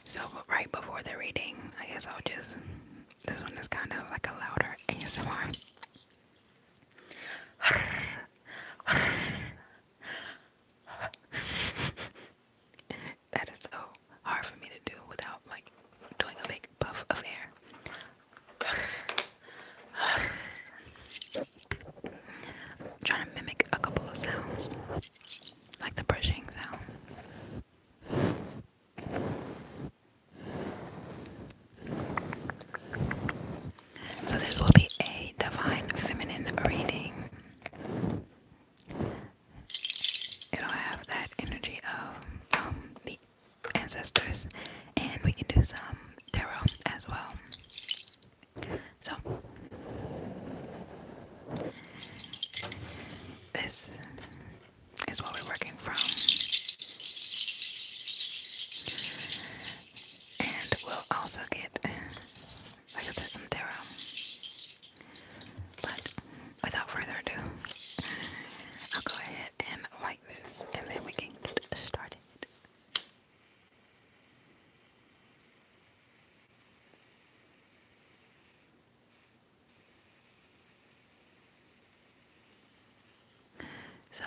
So right before the reading, I guess I'll just, this one is kind of like a louder ASMR. That is so hard for me to do without like doing a big puff of air. I'm trying to mimic a couple of sounds, like the brushing sound. So this will be a divine feminine reading. It'll have that energy of the ancestors, and we can do some tarot as well. So this is what we're working from, and we'll also get, like I said, some tarot. But without further ado, I'll go ahead and light this, and then we can get started. So,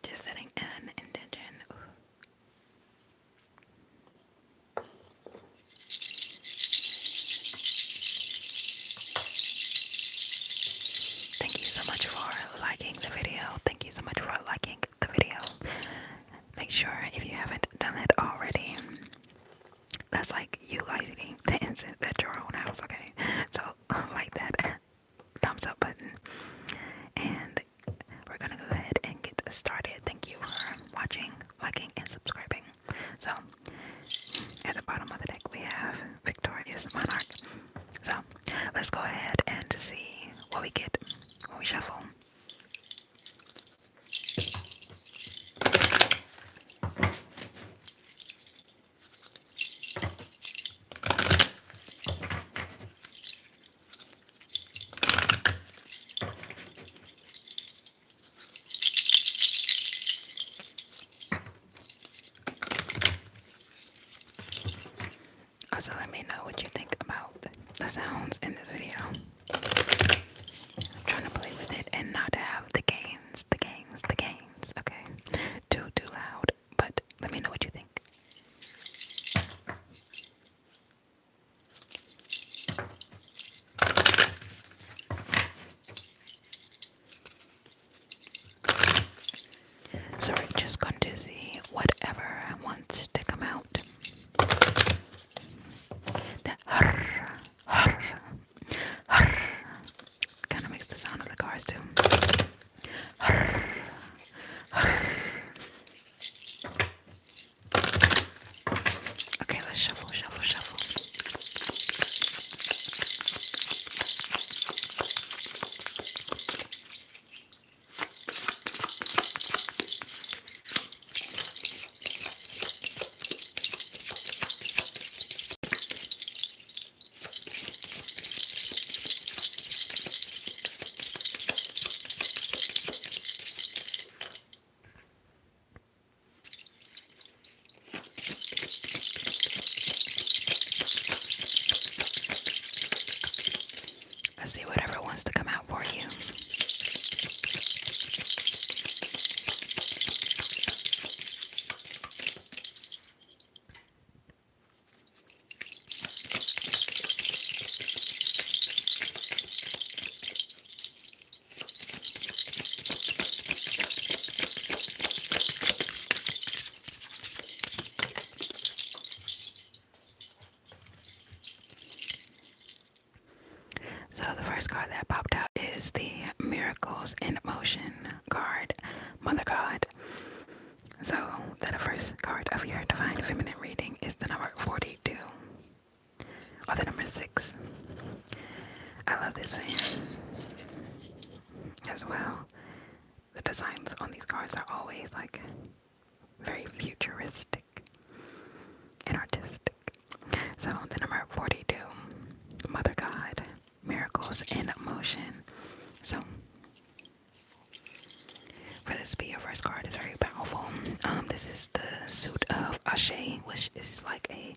just setting an intention. Thank you so much for liking the video. Thank you so much for liking the video. Make sure if you haven't done it already, that's like you lighting the incense at your own house, okay? So, like that thumbs up button. And we're gonna go ahead and get started. Thank you for watching, liking, and subscribing. So, at the bottom of the deck, we have Victorious Monarch. So, let's go ahead and see what we get when we shuffle. Also, let me know what you think about the sounds in this video. I'm trying to play with it and not have the gains, okay? Too loud, but let me know what you think. So we're just going to see whatever wants to come out. Kind of makes the sound of the cars too. Okay, let's shuffle. Let's see whatever wants to come out for you. So the first card that popped out is the Miracles in Motion card, Mother God. So the first card of your Divine Feminine reading is the number 42, or the number 6. I love this fan as well. The designs on these cards are always like very futuristic and artistic. So the number 42, Mother God, Miracles in Motion. So for this to be your first card is very powerful. This is the suit of Ashe, which is like a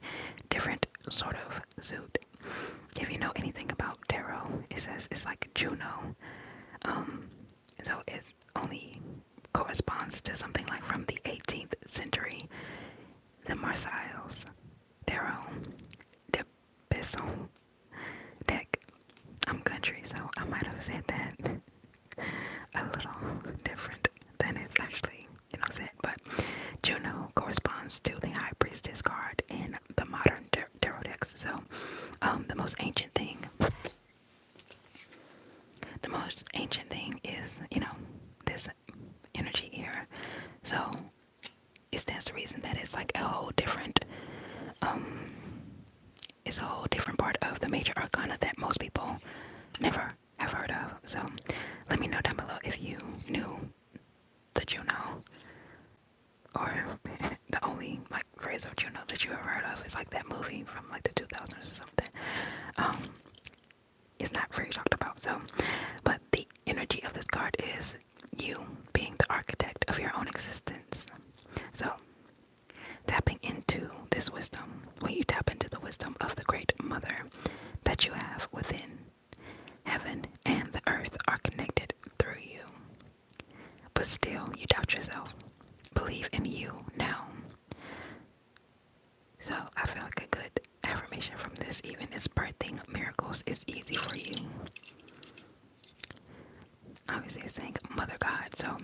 different sort of suit. If you know anything about tarot, it says it's like Juno. So it only corresponds to something like from the 18th century. The Marseilles Tarot de Besson deck. I'm country, so I might have said that a little different than it's actually, said. But Juno corresponds to the High Priestess card in the modern tarot decks. So, the most ancient thing is, this energy here. So it stands to reason that it's like a whole different, it's a whole different part of the major arcana that most people never have heard of. So let me know down below if you knew the Juno, or the only like phrase of Juno that you ever heard of is like that movie from like the 2000s or something. It's not very talked about. So, but the energy of this card is you being the architect of your own existence. So, tapping into this wisdom, when you tap into the wisdom of the Great Mother that you have within, heaven and the earth are connected through you. But still, you doubt yourself. Believe in you now. So, I feel like a good affirmation from this, even is birthing miracles is easy for you. Obviously, it's saying Mother God, so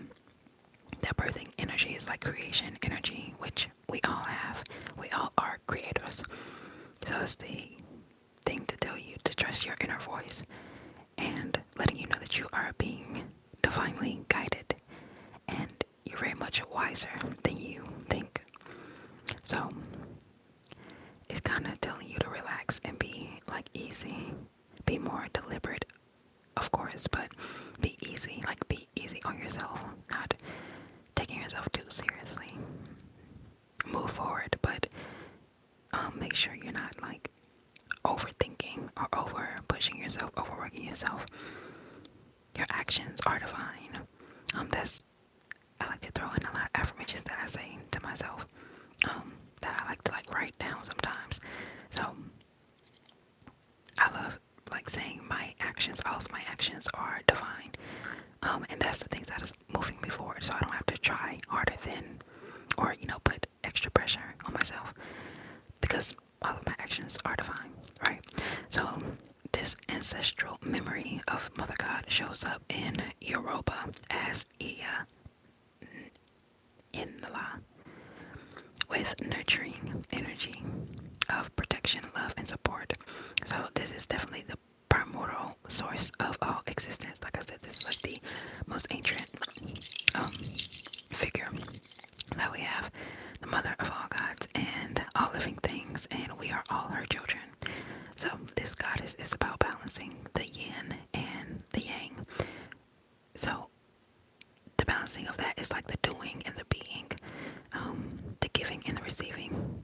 that birthing energy is like creation energy, which we all have. We all are creators. So it's the thing to tell you to trust your inner voice and letting you know that you are being divinely guided and you're very much wiser than you think. So it's kind of telling you to relax and be like easy, be more deliberate, of course, but be easy, like be easy on yourself, not taking yourself too seriously. Move forward, but make sure you're not like overthinking or over pushing yourself, overworking yourself. Your actions are divine. I like to throw in a lot of affirmations that I say to myself, that I like to like write down sometimes. So I love like saying my actions, all of my actions are divine. And that's the things that is moving me forward, so I don't have to try harder than, or put extra pressure on myself, because all of my actions are divine, right? So this ancestral memory of Mother God shows up in Yoruba as Iya Inla, with nurturing energy of protection, love, and support. So this is definitely the primordial source of all existence. Like I said, this is like the most ancient figure that we have, the mother of all gods and all living things, and we are all her children. So this goddess is about balancing the yin and the yang. So the balancing of that is like the doing and the being, the giving and the receiving.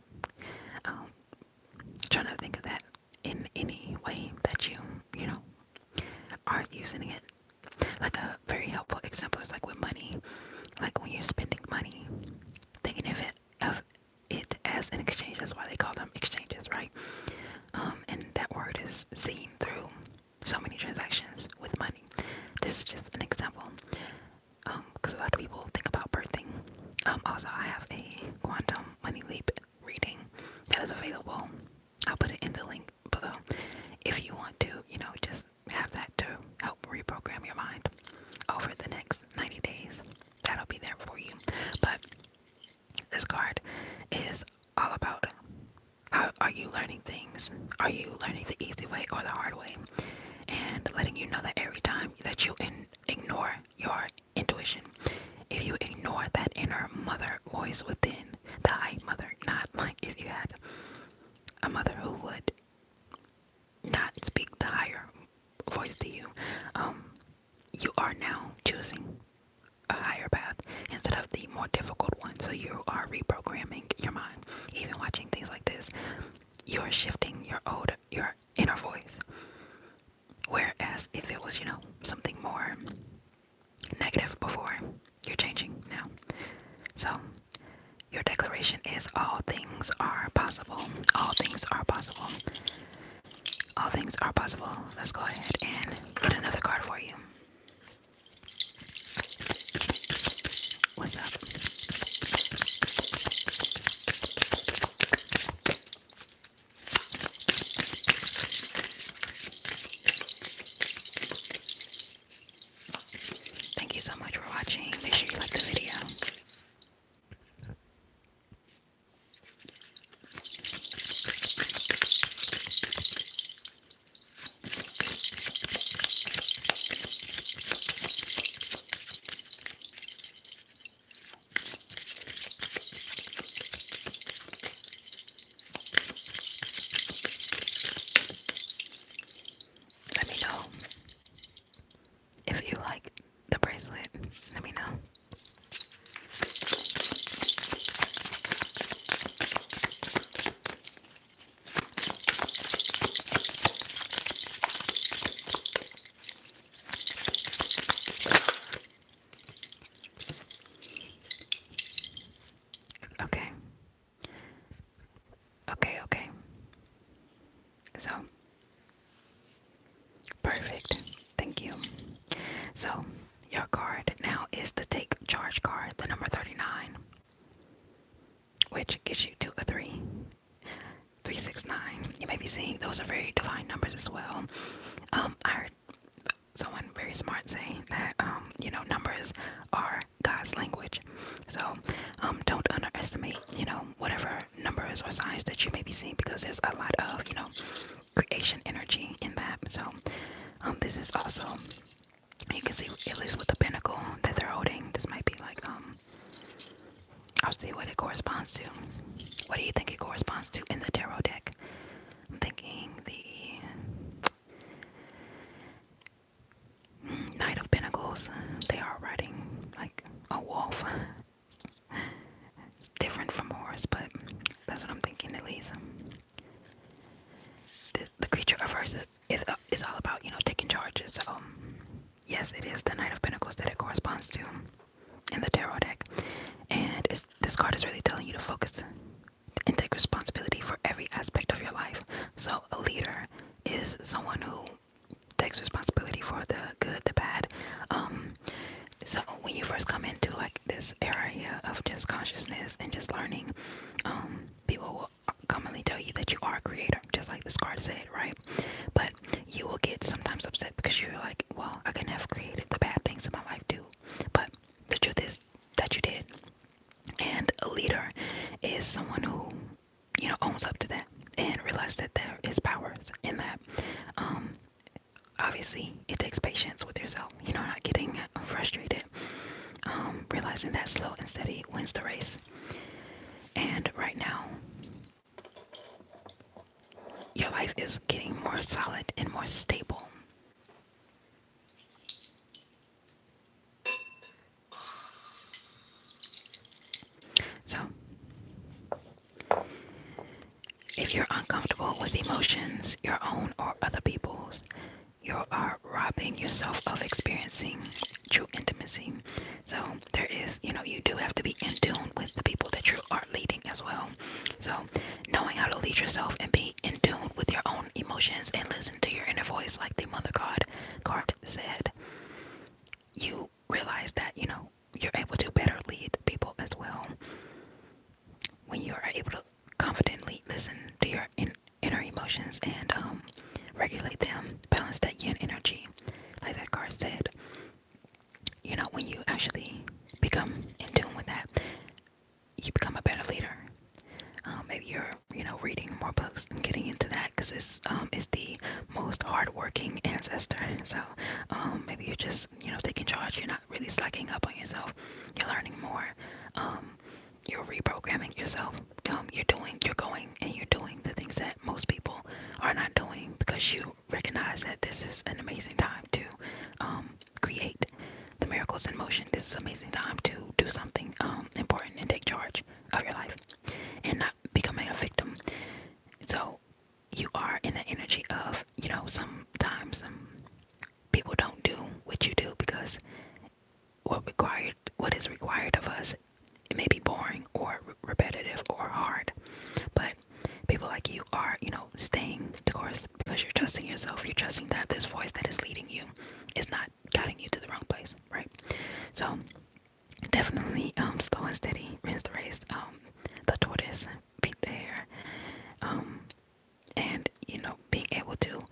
Trying to think of that in any way that you are using it. Like a very helpful example is like with money. Like when you're spending money, thinking of it as an exchange. That's why they call them exchanges, right? And that word is seen through so many transactions with money. This is just an example, because a lot of people think about birthing. Also, I have a quantum money leap reading that is available. I'll put it in the link below if you want to, just have that to help reprogram your mind over the next 90 days. That'll be there for you. But this card is all about how are you learning things? Are you learning the easy way or the hard way? And letting you know that every time that you ignore your intuition, if you ignore that inner mother voice within, the high mother, not like if you had a mother who would not speak the higher voice to you, you are now choosing a higher path instead of the more difficult one. So you are reprogramming your mind. Even watching things like this, you're shifting your inner voice. Whereas if it was, something more negative before, you're changing affirmation is all things are possible. All things are possible. All things are possible. Let's go ahead and get another card for you. What's up? Thank you so much for watching. Make sure you like the video. Let me know if you like the bracelet. Let me know. Okay. Okay. So, perfect. Thank you. So, your card now is the Take Charge card, the number 39, which gets you to a 3. 369. You may be seeing those are very divine numbers as well. I heard someone very smart say that, numbers are God's language. So, don't underestimate, whatever numbers or signs that you may be seeing, because there's a lot of, creation energy in that. So, this is also, you can see, at least with the pentacle that they're holding, this might be like, I'll see what it corresponds to. What do you think it corresponds to in the tarot deck? I'm thinking the Knight of Pentacles. They are riding like a wolf. It's different from horse, but that's what I'm thinking at least. The creature of verse is all about, taking charges. So, yes, it is the Knight of Pentacles that it corresponds to in the tarot deck. And this card is really telling you to focus and take responsibility for every aspect of your life. So a leader is someone who takes responsibility for the good, the bad. So when you first come into like this area of just consciousness and just learning, people will commonly tell you that you are a creator, just like this card said, right? But you will get sometimes upset because you're like, well, I couldn't have created the bad things in my life too. But the truth is that you did. And a leader is someone who, owns up to that and realize that there is power in that. Obviously, it takes patience with yourself, not getting frustrated, realizing that slow and steady wins the race. And right now, your life is getting more solid and more stable. So, if you're uncomfortable with emotions, your own or other people's, you are robbing yourself of experiencing true intimacy. So there is, you do have to be in tune with the people that you are leading as well. So knowing how to lead yourself and be in tune with your own emotions and listen to your inner voice, like the Mother card said, you realize that, you're able to better lead people as well. When you are able to confidently listen to your inner emotions and regulate them, balance that yin energy, like that card said. When you actually become in tune with that, you become a better leader. Maybe you're, reading more books and getting into that because it's the most hardworking ancestor. So maybe you're just, taking charge. You're not really slacking up on yourself. You're learning more. You're reprogramming yourself. You're going and you're doing the things that most people are not doing because you recognize that this is an amazing time to create the miracles in motion. This is an amazing time to do something important and take charge of your life and not becoming a victim. So you are in the energy of, sometimes people don't do what you do because what is required of us it may be boring or repetitive or hard, but people like you are, staying the course because you're trusting yourself. You're trusting that this voice that is leading you is not guiding you to the wrong place, right? So definitely slow and steady wins the race. The tortoise beat the hare. And being able to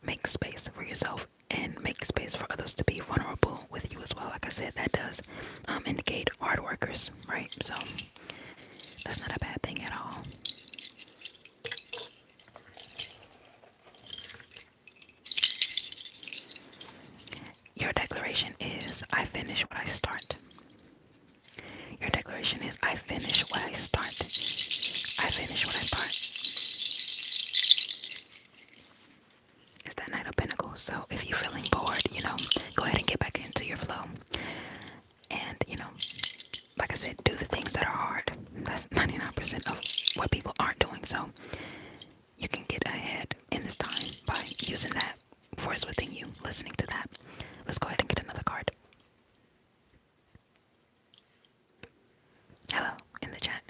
make space for yourself and make space for others to be vulnerable with you as well. Like I said, that does indicate hard workers, right? So that's not a bad thing at all. Your declaration is, I finish what I start. Your declaration is, I finish what I start. I finish what I start. It's that Knight of Pentacles. So if you're feeling bored, go ahead and get back into your flow. And, like I said, do the things that are hard. That's 99% of what people aren't doing. So you can get ahead in this time by using that force within you, listening to that. Let's go ahead and get another card. Hello, in the chat.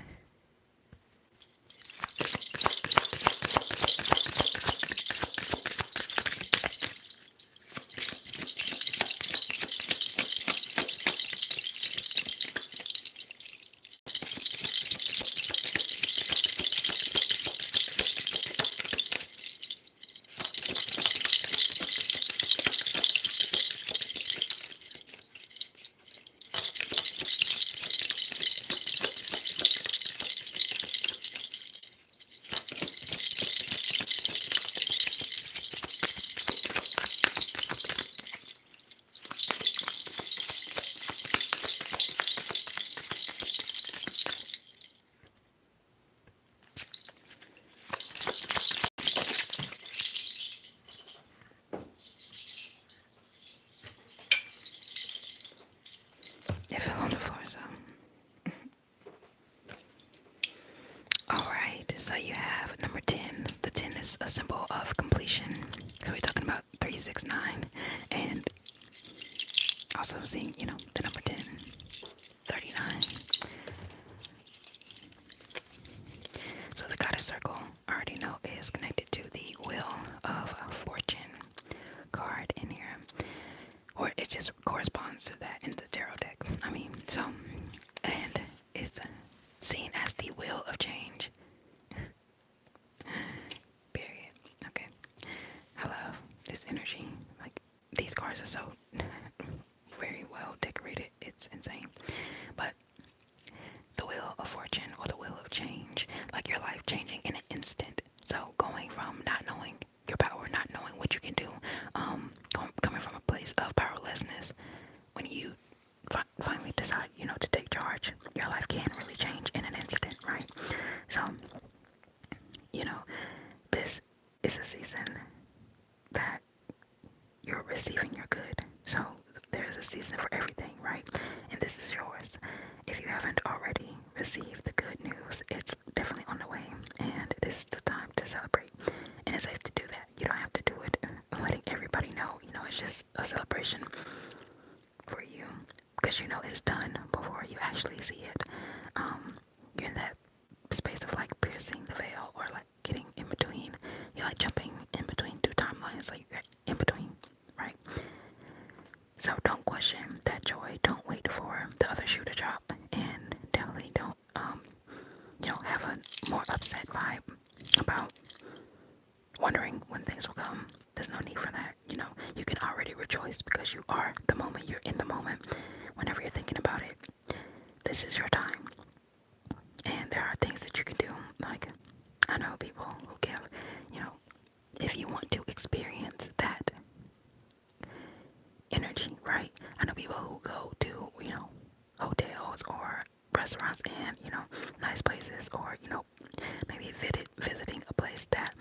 It fell on the floor, so. Alright, so you have number 10. The 10 is a symbol of completion. So we're talking about 369. And also seeing, the number 10. 39. So the goddess circle, I already know, is connected to the Wheel of Fortune card in here. Or it just corresponds to that in the tarot deck. And it's seen as the wheel of change. Period. Okay. I love this energy. Like, these cards are so very well decorated. It's insane. But the Wheel of Fortune or the Wheel of Change, like your life changing in an instant. So going from not knowing your power, not knowing what you can do, coming from a place of powerlessness, when you finally decide, to take charge, your life can really change in an instant, right? So, this is a season that you're receiving your good. So there's a season for everything, right? And this is yours. If you haven't already received the good news, it's definitely on the way. And this is the time to celebrate. And it's safe to do that. You don't have to do it letting everybody know. It's just a celebration for you. Because it's done before you actually see it. You're in that space of like piercing the veil, or like getting in between. You're like jumping in between two timelines, like you're in between, right? So don't question that joy. Don't wait for the other shoe to drop, and definitely don't have a more upset vibe about wondering when things will come. There's no need for that. You can already rejoice because you are the moment. You're in the moment. Whenever you're thinking about it, this is your time. And there are things that you can do. Like, I know people who give, if you want to experience that energy, right? I know people who go to, hotels or restaurants and, nice places, or, maybe visiting a place that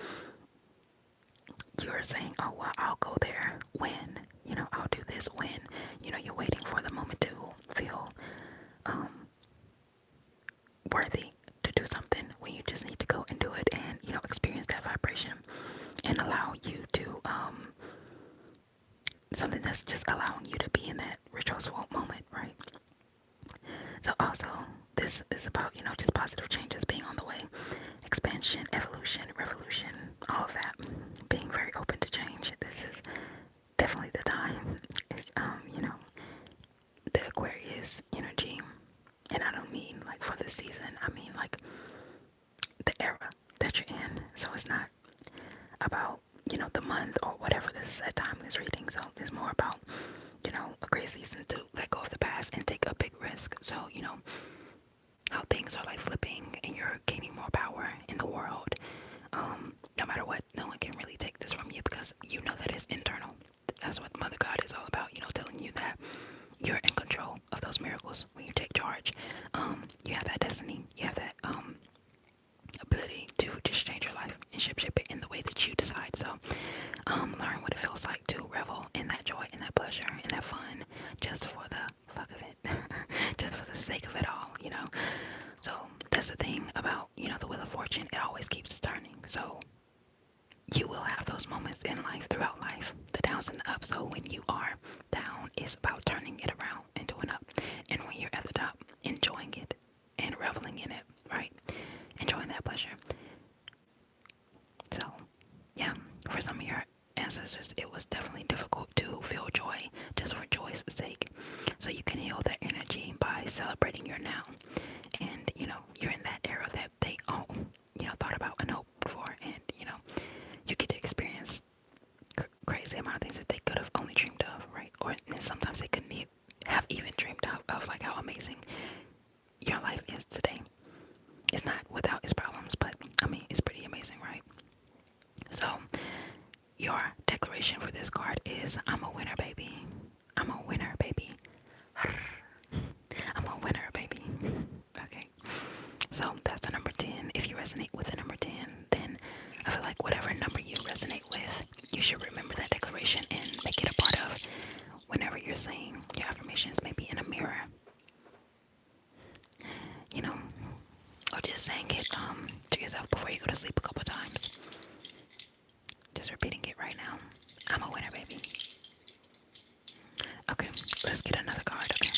you're saying, oh, well, I'll go there when, I'll do this when, you're waiting for the moment to feel worthy to do something, when you just need to go and do it and, experience that vibration and allow you to, something that's just allowing you to be in that rejoiceful moment, right? So also, this is about, just positive changes being on the way, expansion, evolution, revolution, all of that. Being very open to change. This is definitely the time. It's the Aquarius energy, and I don't mean like for this season. I mean like the era that you're in. So it's not about the month or whatever. This is a timeless reading, so it's more about a great season to let go of the past and take a big risk. So how things are like flipping and you're gaining more power in the world. No matter what, no one can really take this from you because you know that it's internal. That's what Mother God is all about, telling you that you're in control of those miracles when you take charge. You have that destiny, you have that ability to just change your life and shape it in the way that you decide. So learn what it feels like to revel in that joy, in that pleasure, in that fun, just for the fuck of it, just for the sake of it all, So that's the thing about, the Wheel of Fortune. It always keeps turning. So you will have those moments in life, throughout life, the downs and the ups. So when you are down, it's about turning it around and doing up. And when you're at the top, enjoying it and reveling in it, right? Enjoying that pleasure. So, yeah, for some of your ancestors, it was definitely difficult to feel joy just for joy's sake. So you can heal that energy by celebrating your now. And, you're in that era that they all, thought about and hoped for. And, you get to experience crazy amount of things that they could have only dreamed of, right? Or sometimes they couldn't have even dreamed of like how amazing your life is today. It's not without its problems, but I mean, it's pretty amazing, right? So, your declaration for this card is I'm a winner, baby. I'm a winner, baby. I'm a winner, baby. Okay. So, that's the number 10. If you resonate with the number 10, then I feel like whatever number you resonate with, you should remember that declaration and make it a part of whenever you're saying your affirmations, maybe in a mirror, or just saying it to yourself before you go to sleep a couple times. Just repeating it right now. I'm a winner, baby. Okay, let's get another card. Okay.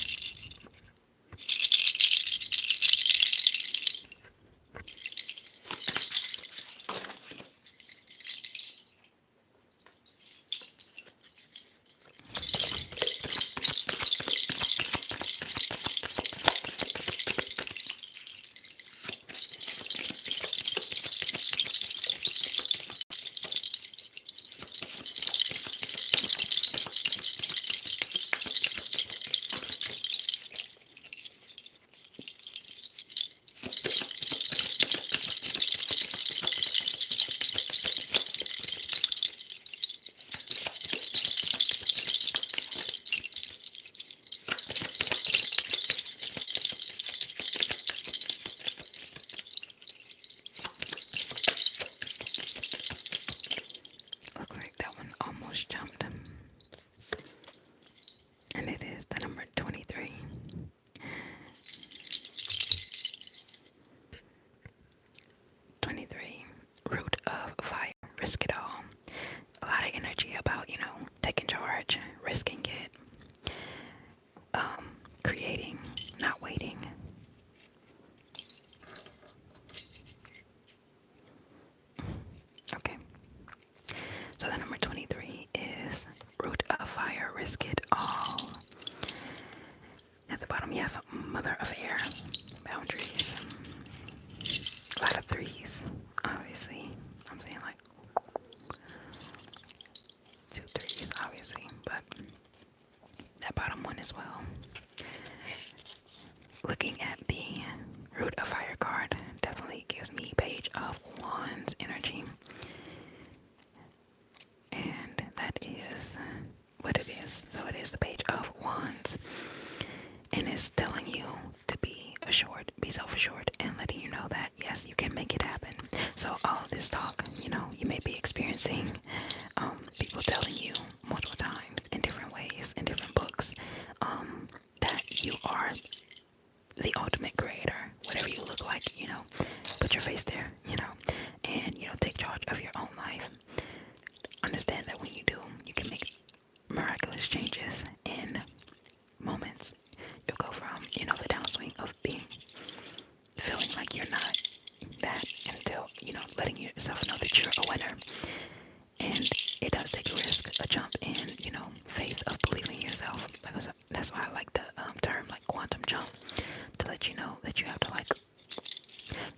Look like that one almost jumped. And it is the number 23. 23, root of fire, risk it all. A lot of energy about, taking charge, risking it, creating, not waiting. Okay. So the number 23 is root of fire, risk it all. At the bottom, you have mother of air, boundaries. A lot of threes, obviously. I'm saying like 2 threes, obviously, but that bottom one as well. Looking at the root of fire card definitely gives me Page of Wands energy. And that is what it is. So it is the Page of Wands. And it's telling you to be assured, be self-assured, and letting you know that, yes, you can make it happen. So all of this talk, you may be experiencing people telling you multiple times in different ways, in different books, that you are the ultimate creator. Whatever you look like, put your face there, and, take charge of your own life. Understand that when you do, you can make miraculous changes in moments. You'll go from, the downswing of being that you're a winner. And it does take a risk, a jump in, faith of believing in yourself. Because that's why I like the term like quantum jump, to let you know that you have to like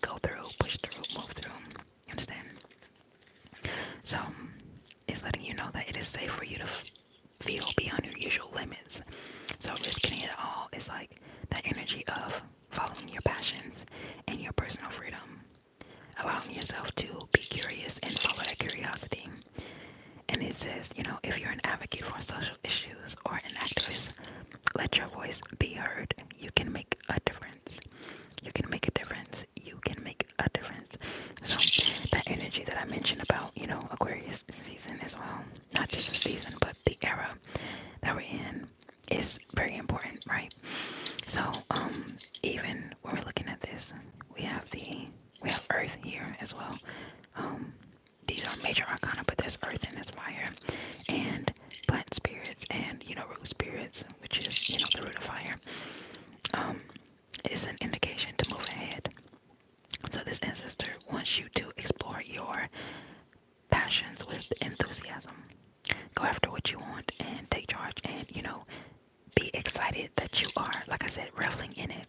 go through, push through, move through. You understand? So it's letting you know that it is safe for you to feel beyond your usual limits. So risking it all is like that energy of following your passions and your personal freedom, allowing yourself to be curious and follow that curiosity. And it says, if you're an advocate for social issues or an activist, let your voice be heard. You can make a difference. You can make a difference. You can make a difference. So that energy that I mentioned about, Aquarius season as well, not just the season, but the era that we're in is very important, right? So even when we're looking at this, we have Earth here as well. These are major arcana, but there's earth and there's fire, and plant spirits, and root spirits, which is the root of fire. It's an indication to move ahead. So this ancestor wants you to explore your passions with enthusiasm. Go after what you want and take charge, and be excited that you are, like I said, reveling in it,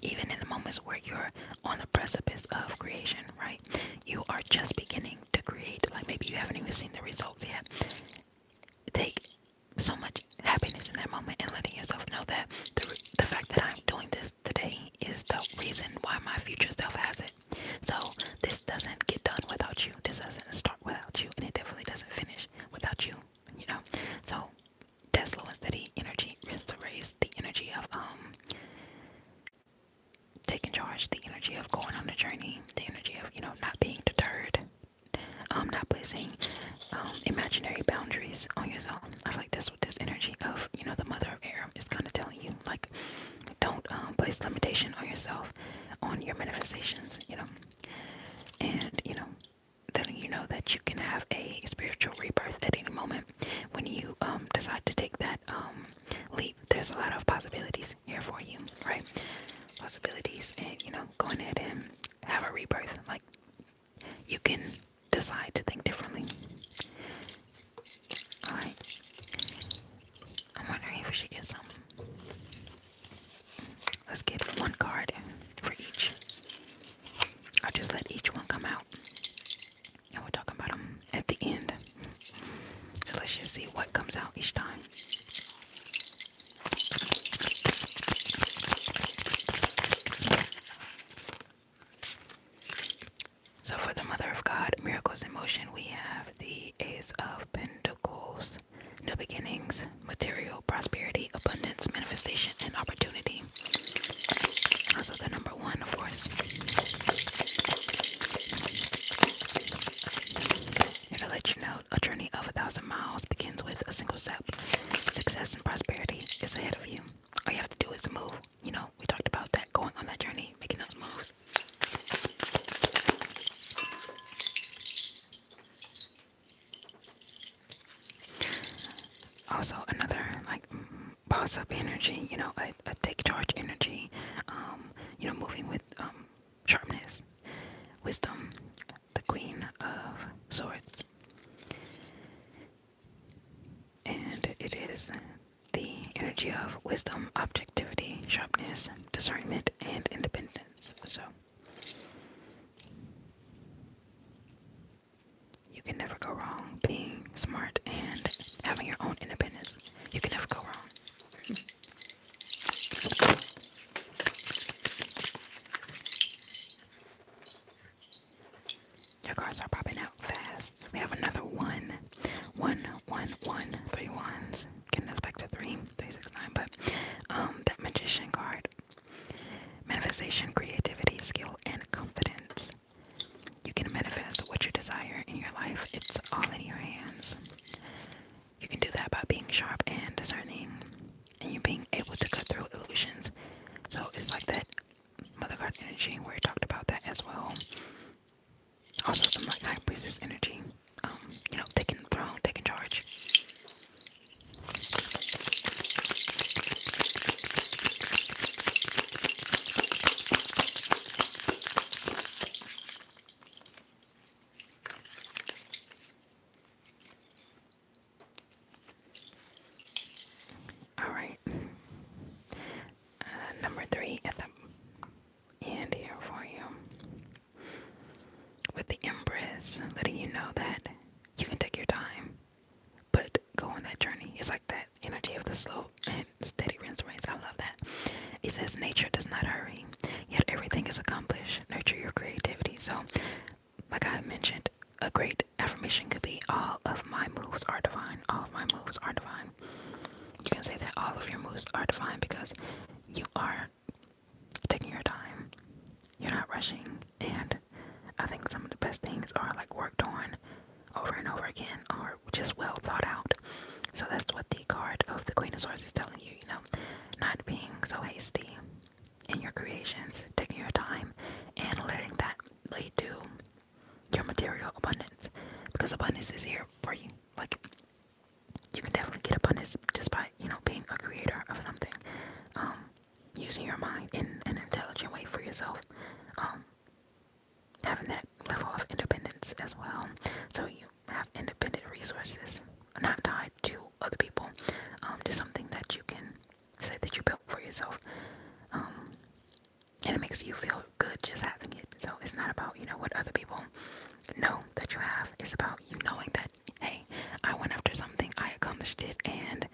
even in the moments where you're on the precipice of creation, right? You are just beginning to create, like maybe you haven't even seen the results yet. Take so much happiness in that moment and letting yourself know that the fact that I'm doing this today is the reason why my future self has it. So this doesn't get done without you. This doesn't start without you, and it definitely doesn't finish without you. So that slow and steady energy is to raise the energy of taking charge, the energy of going on the journey, the energy of not being deterred, not placing imaginary boundaries on yourself. I feel like that's what this energy of the mother of air is kind of telling you. Like, don't place limitation on yourself, on your manifestations, and letting you know that you can have a spiritual rebirth at any moment when you decide to take that leap. There's a lot of possibilities here for you, right? Possibilities, and going ahead and have a rebirth. Like, you can decide to think differently. Alright, I'm wondering if we should get some. Let's get one card for each. I'll just let each one come out, and we'll talk about them at the end. So let's just see what comes out each time. So for the Mother of God, Miracles in Motion, we have the Ace of Pentacles, new beginnings, material, prosperity, abundance, manifestation, and opportunity. Also the number 1, of course. Here to let you know, a journey of 1,000 miles begins with a single step. Success and prosperity is ahead of you. All you have to do is move. We talked about that, going on that journey, making those moves. Also another like boss up energy, a take charge energy, moving with sharpness, wisdom, the Queen of Swords. And it is the energy of wisdom, objectivity, sharpness, discernment, and independence. So you can never go wrong being smart and having your own independence. You can never go wrong. Your cards are popping out fast. We have another 1, 1, 1, 1, 3 ones. Getting us back to 3, 3, 6, 9. But that Magician card, manifestation, creativity, skill, and confidence. You can manifest what you desire in your life. It's all in your hands. You can do that by being sharp and discerning. 3 at the end here for you. With the Empress, letting you know that you can take your time, but go on that journey. It's like that energy of the slow and steady rinse rains. I love that. It says nature does not hurry, yet everything is accomplished. Nurture your creativity. So, like I mentioned, a great affirmation could be all of my moves are divine. All of my moves are divine. You can say that all of your moves are divine because you are taking your time. You're not rushing, and I think some of the best things are like worked on over and over again, or just well thought out. So that's what the card of the Queen of Swords is telling you, not being so hasty in your creations, taking your time, and letting that lead to your material abundance. Because abundance is here for you. Like, you can definitely get abundance just by, being a creator of something. Using your mind in an intelligent way for yourself. Having that level of independence as well. So you have independent resources, not tied to other people. Just something that you can say that you built for yourself. And it makes you feel good just having it. So it's not about, what other people know that you have. It's about you knowing that, hey, I went after something, I accomplished it, and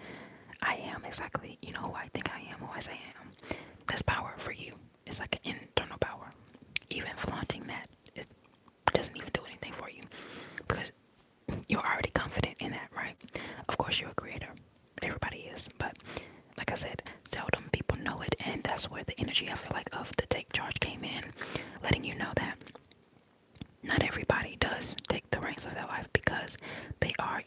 I am exactly, who I think I am, who I say I am. That's power for you. It's like an internal power. Even flaunting that, it doesn't even do anything for you because you're already confident in that, right? Of course, you're a creator. Everybody is. But like I said, seldom people know it, and that's where the energy, I feel like, of the take charge came in, letting you know that not everybody does take the reins of their life because they are,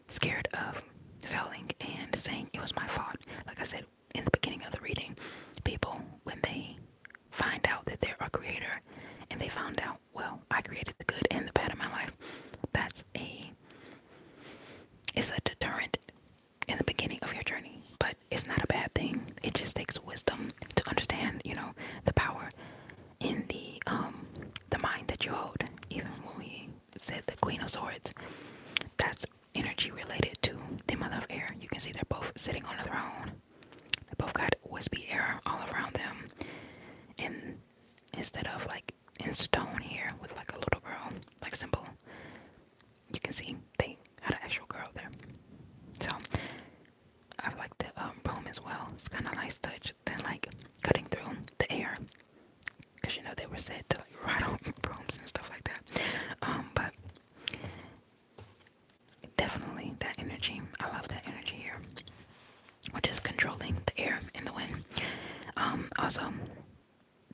scared of failing and saying it was my fault. Like I said in the beginning of the reading, people, when they find out that they're a creator and they found out, well, I created the good and the bad in my life, it's a deterrent in the beginning of your journey, but it's not a bad thing. It just takes wisdom to understand, the power in the mind that you hold. Even when we said the Queen of Swords, that's energy related to the Mother of Air. You can see they're both sitting on a throne. They both got wispy air all around them, and instead of like in stone here with like a little girl like symbol, you can see they had an actual girl there. So I like the broom as well. It's kind of nice touch than like cutting through the air, because they were said to like ride on brooms and stuff like that. But definitely that energy. I love that energy here, which is controlling the air and the wind. Also,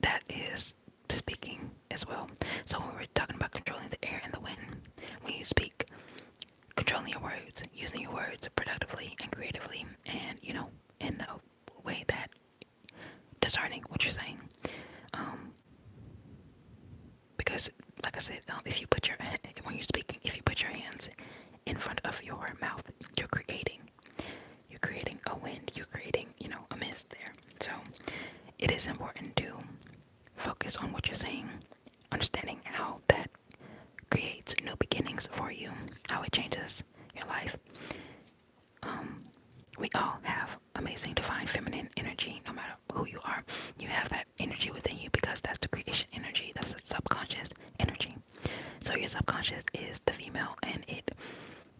that is speaking as well. So when we're talking about controlling the air and the wind, when you speak, controlling your words, using your words productively and creatively, and in a way that discerning what you're saying. Because like I said, if you put when you're speaking, if you put your hands in front of your mouth, you're creating a wind, you're creating, a mist there. So it is important to focus on what you're saying, understanding how that creates new beginnings for you, how it changes your life. We all have amazing divine feminine energy. No matter who you are, you have that energy within you because that's the creation energy. That's the subconscious energy. So your subconscious is the female, and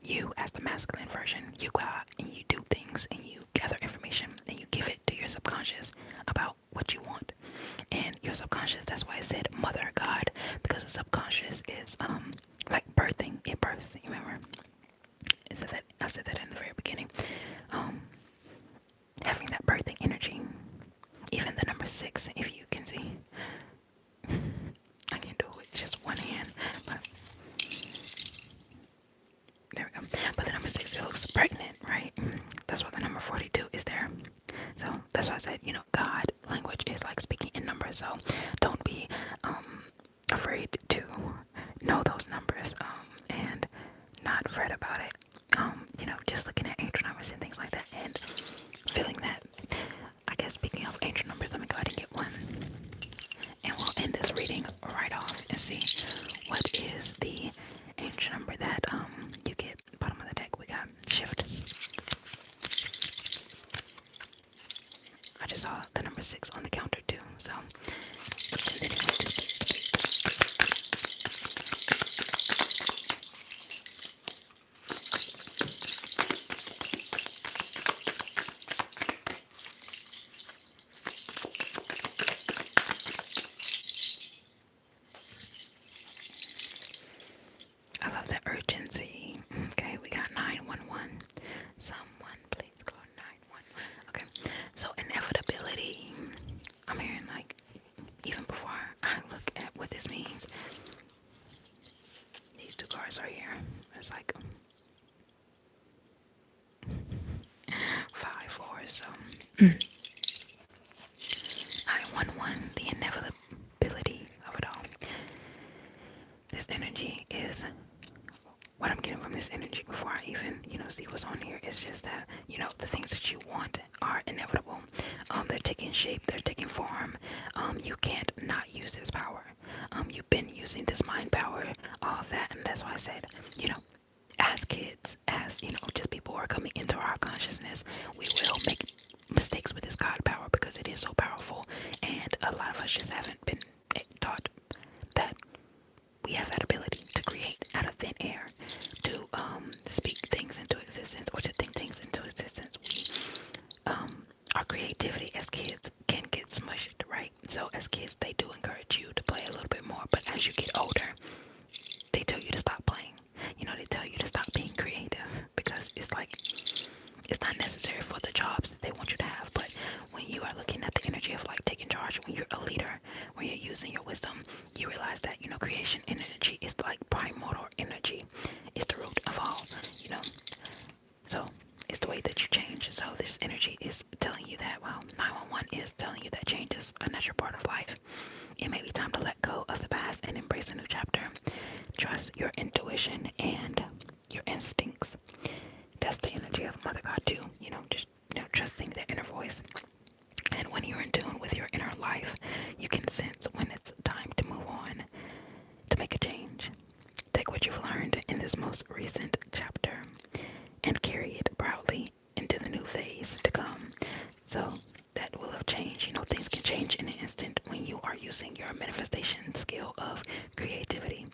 you as the masculine version, you go out and you do things and you gather information and you give it to your subconscious about what you want. And your subconscious, that's why I said mother god, because the subconscious is like birthing. It births. You remember? I said that in the very beginning. Having that birthing energy. Even the number 6, if you can see. I can't do it with just one hand, but there we go. But the number 6, it looks pregnant, right? That's why the number 42 is there. So that's why I said, God language is like speaking in numbers. So don't be afraid to know those numbers and not fret about it. Just looking at angel numbers and things like that and feeling that. I guess speaking of angel numbers, let me go ahead and get one. And we'll end this reading right off and see what is the angel number that you get. Bottom of the deck, we got shift. I just saw the number 6 on the counter too. So I love the urgency. Okay, we got 911. Someone please call 911. Okay, so inevitability. I'm hearing like even before I look at what this means, these two cards are here. It's like 5-4. So 911, the inevitability of it all. This energy is what I'm getting from this energy before I even, see what's on here. It's just that, the things that you want are inevitable. They're taking shape, they're taking form. You can't not use this power. You've been using this mind power, all of that, and that's why I said, as kids, as just people who are coming into our consciousness, we will make mistakes with this God power because it is so powerful, and a lot of us just haven't been taught that we have that ability to create out of thin air, to speak things into existence or to think things into existence. Our creativity as kids can get smushed, right? So as kids, they do encourage you to play a little bit more, but as you get older, they tell you to stop playing. They tell you to stop being creative because it's like it's not necessary for the jobs that they want you to have. But when you are looking at the energy of like taking charge, when you're a leader, when you're using your wisdom, you realize that creation energy is like primordial energy. It's the root of all. So it's the way that you change. So this energy is telling you that, well, 911 is telling you that change is a natural part of life. It may be time to let go of the past and embrace a new chapter. Trust your intuition and your instincts. That's the energy of Mother God too. Just trusting that inner voice. And when you're in tune with your inner life, you can sense when it's time to move on, to make a change. Take what you've learned in this most recent chapter and carry it proudly into the new phase to come. So that will have changed. Things can change in an instant when you are using your manifestation skill of creativity.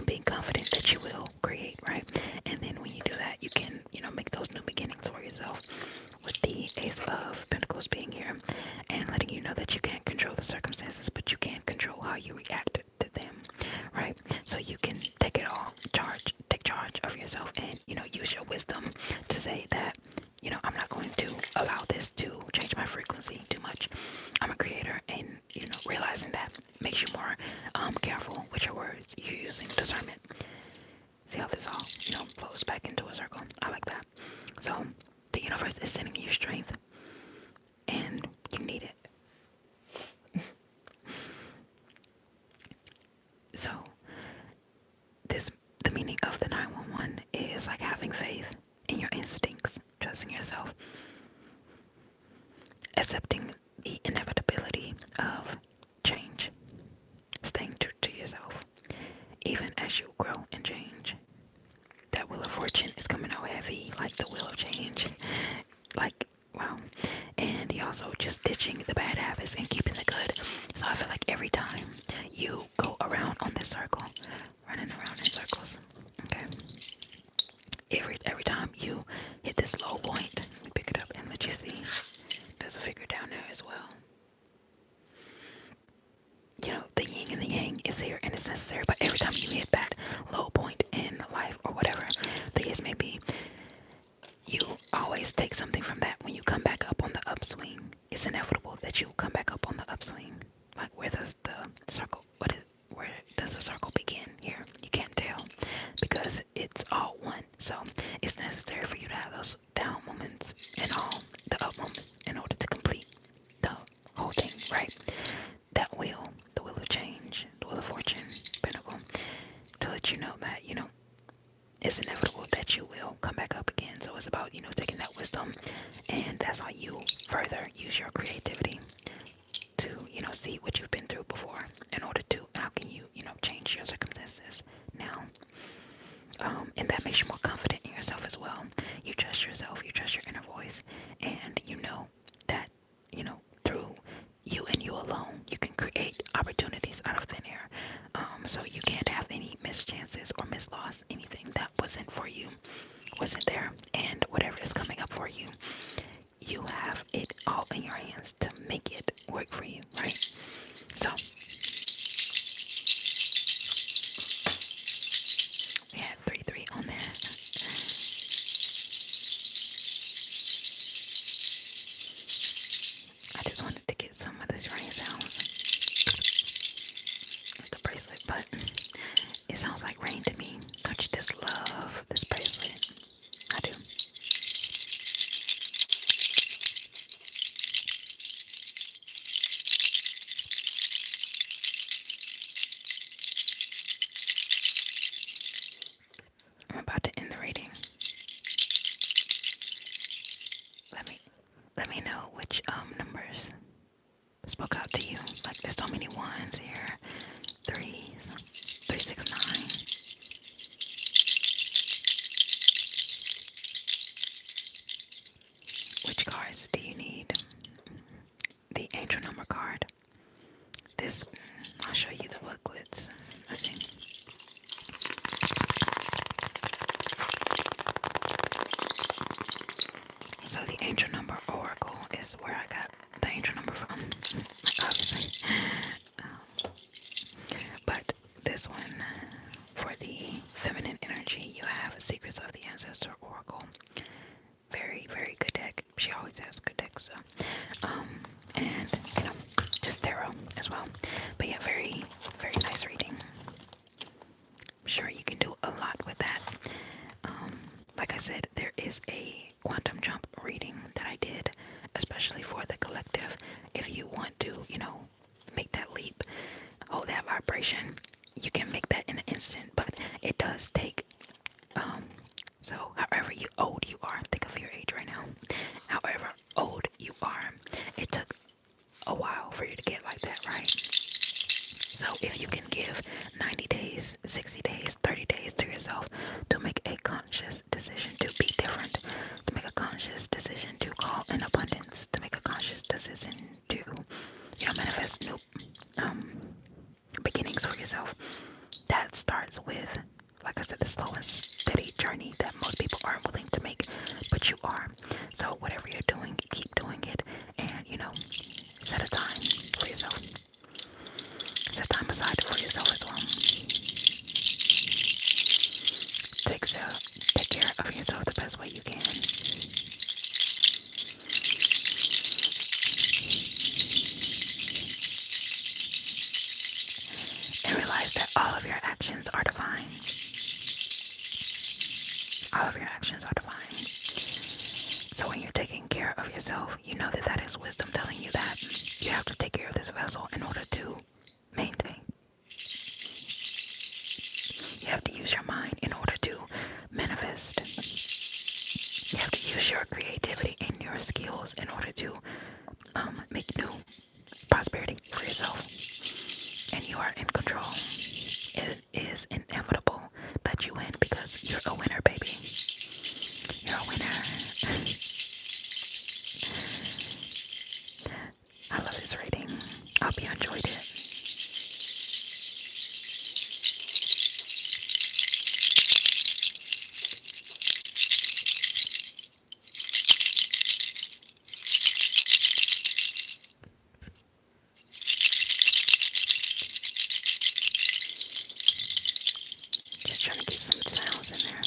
Being confident that you will create, right? And then when you do that, you can, make those new beginnings for yourself. With the Ace of Pentacles being here and letting you know that you can't control the circumstances, but you can control how you react to them, right? So you can take charge of yourself and, use your wisdom to say that, I'm not going to allow this to change my frequency too much. I'm a creator, and, realizing that makes you more careful with your words. You're using discernment. See how this all, flows back into a circle. I like that. So the universe is sending you strength, and you need it. So the meaning of the 911 is like having faith in your instincts, trusting yourself, accepting the inevitability of change, staying true to yourself, even as you grow and change. That wheel of fortune is coming out heavy, like the wheel of change. Like, wow. And you also just ditching the bad habits and keeping the good. So I feel like every time you go around on this circle, running around in circles, okay? Every time you hit this low point, let me pick it up and let you see. There's a figure down there as well. The yin and the yang is here and it's necessary, but every time you hit that low point in life or whatever the case may be, you always take something from that when you come back up on the upswing. It's inevitable that you come back up on the upswing. Like, where does the circle begin here? You can't tell because it's all one. So it's necessary for you to have those down moments and all the up moments in order to complete the whole thing, right? That wheel, the wheel of change, the wheel of fortune, pentacle, to let you know that, it's inevitable that you will come back up again. So it's about, taking that wisdom, and that's how you further use your creativity to, see what you've been through before in order to, how can you, change your circumstances now. And that makes you more confident in yourself as well. You trust yourself, you trust your inner voice, and you know that, through you and you alone. You can create opportunities out of thin air. So you can't have any missed chances or missed loss. Anything that wasn't for you wasn't there. And whatever is coming up for you, you have it all in your hands to make it work for you, right? So we had 3-3 on there. I just wanted to get some of these rain sounds. It's the bracelet, but it sounds like rain to me. Don't you just love this bracelet? I do. I'm about to end the reading. Let me know which numbers spoke out to you. Like there's so many ones here. Threes, 369. Which cards do you need? The angel number card. This, I'll show you the booklets. Let's see. So the angel number oracle is where I got the angel number from, obviously. But this one, for the feminine energy, you have Secrets of the Ancestor Oracle. Very, very good deck. She always has good decks. So, and just tarot as well. But yeah, very, very nice reading. I'm sure you can do a lot with that. Like I said, there is a quantum jump reading that I did, especially for the collective. If you want to, make that leap, hold that vibration, you can make that in an instant, but it does take, so however old you are, think of your age right now, however old you are, it took a while for you to get like that, right? So if you can give 90 days, 60 days, 30 days to yourself to make a conscious decision to be different, to make a conscious decision to call in abundance, to make a conscious decision to, manifest new beginnings for yourself, that starts with, like I said, the slow and steady journey that most people aren't willing to make, but you are. So whatever you're doing, keep doing it, and set a time for yourself. Set time aside for yourself as well. Take care of yourself the best way you can. And realize that all of your actions are divine. All of your actions are divine. So when you're taking care of yourself, you know that is wisdom telling you that you have to take care of this vessel in order to maintain. You have to use your mind in order to manifest. You have to use your creativity and your skills in order to make new prosperity for yourself. And you are in control. It is inevitable that you win because you're a winner, baby. You're a winner. I love this reading. I hope you enjoyed it. Just trying to get some sounds in there.